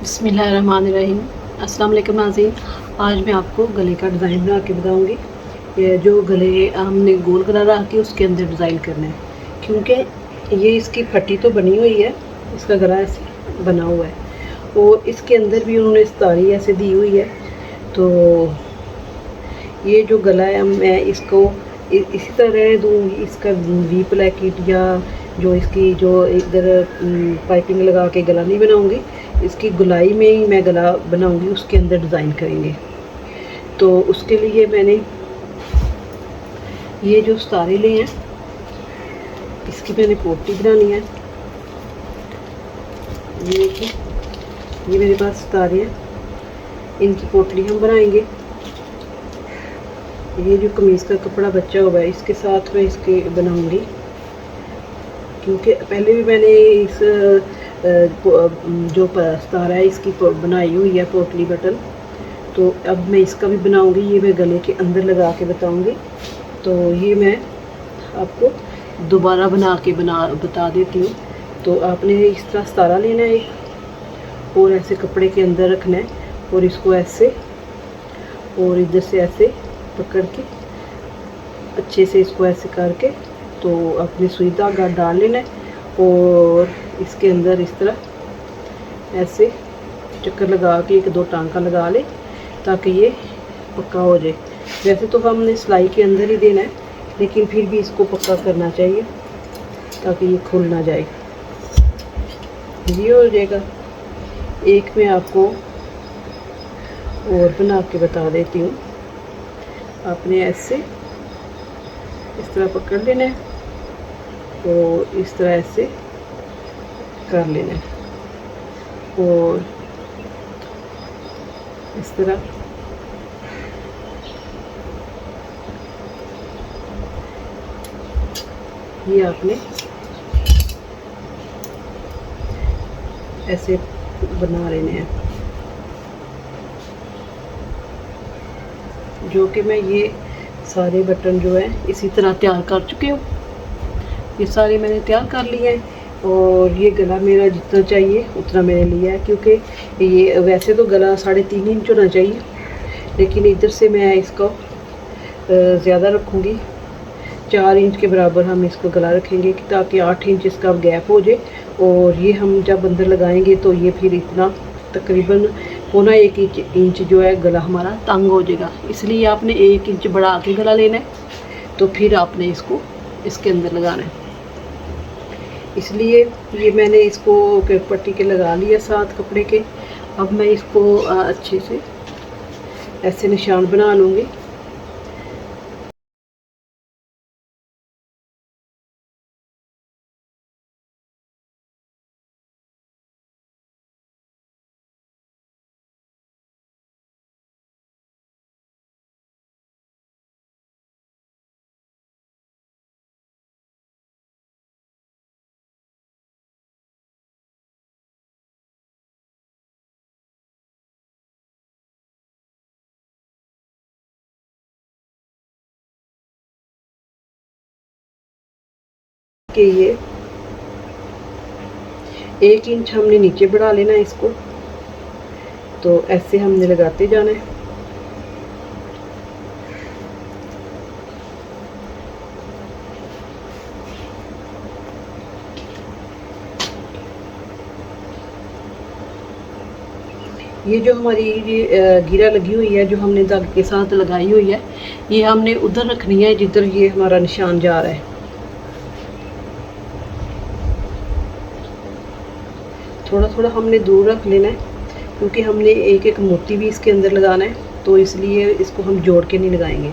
बिस्मिल्लाहिर्रहमानिर्रहीम। अस्सलाम वालेकुम नाज़रीन। आज मैं आपको गले का डिज़ाइन बना के बताऊँगी। ये जो गले हमने गोल गला रखा के उसके अंदर डिज़ाइन करना है, क्योंकि ये इसकी फटी तो बनी हुई है, इसका गला ऐसे बना हुआ है और इसके अंदर भी उन्होंने सितारी ऐसे दी हुई है। तो ये जो गला है मैं इसको इसी तरह दूँगी। इसका वी प्लैकेट या जो इसकी जो इधर पाइपिंग लगा के गला नहीं बनाऊँगी, इसकी गुलाई में ही मैं गला बनाऊँगी, उसके अंदर डिज़ाइन करेंगे। तो उसके लिए मैंने ये जो सितारे लिए हैं, इसकी मैंने पोटली बनानी है। ये देखिए, ये मेरे पास सितारे हैं, इनकी पोटली हम बनाएंगे। ये जो कमीज़ का कपड़ा बचा हुआ है, इसके साथ मैं इसके बनाऊंगी, क्योंकि पहले भी मैंने इस जो सितारा है इसकी बनाई हुई है पोटली बटन। तो अब मैं इसका भी बनाऊंगी, ये मैं गले के अंदर लगा के बताऊंगी। तो ये मैं आपको दोबारा बता देती हूँ। तो आपने इस तरह सितारा लेना है एक, और ऐसे कपड़े के अंदर रखना है और इसको ऐसे और इधर से ऐसे पकड़ के अच्छे से इसको ऐसे करके तो अपनी सुई धागा डाल लेना है और इसके अंदर इस तरह ऐसे चक्कर लगा के एक दो टांका लगा ले, ताकि ये पक्का हो जाए। वैसे तो हमने सिलाई के अंदर ही देना है, लेकिन फिर भी इसको पक्का करना चाहिए ताकि ये खुल ना जाए। ये हो जाएगा। एक मैं आपको और बना के बता देती हूँ। आपने ऐसे इस तरह पकड़ लेना है और इस तरह ऐसे कर लेना है और इस तरह ये आपने ऐसे बना लेने हैं। जो कि मैं ये सारे बटन जो है इसी तरह तैयार कर चुकी हूँ। ये सारे मैंने तैयार कर लिए हैं और ये गला मेरा जितना चाहिए उतना मैंने लिया है, क्योंकि ये वैसे तो गला 3.5 इंच होना चाहिए, लेकिन इधर से मैं इसको ज़्यादा रखूँगी। 4 इंच के बराबर हम इसको गला रखेंगे, ताकि 8 इंच इसका गैप हो जाए। और ये हम जब अंदर लगाएंगे तो ये फिर इतना तकरीबन 1.25 इंच जो है गला हमारा तंग हो जाएगा। इसलिए आपने 1 इंच बढ़ा के गला लेना है, तो फिर आपने इसको इसके अंदर लगाना है। इसलिए ये मैंने इसको पट्टी के लगा लिया साथ कपड़े के। अब मैं इसको अच्छे से ऐसे निशान बना लूँगी। कि ये 1 इंच हमने नीचे बढ़ा लेना है इसको, तो ऐसे हमने लगाते जाना है। ये जो हमारी ये गिरा लगी हुई है, जो हमने धागे के साथ लगाई हुई है, ये हमने उधर रखनी है जिधर ये हमारा निशान जा रहा है। थोड़ा थोड़ा हमने दूर रख लेना है, क्योंकि हमने एक एक मोती भी इसके अंदर लगाना है, तो इसलिए इसको हम जोड़ के नहीं लगाएंगे।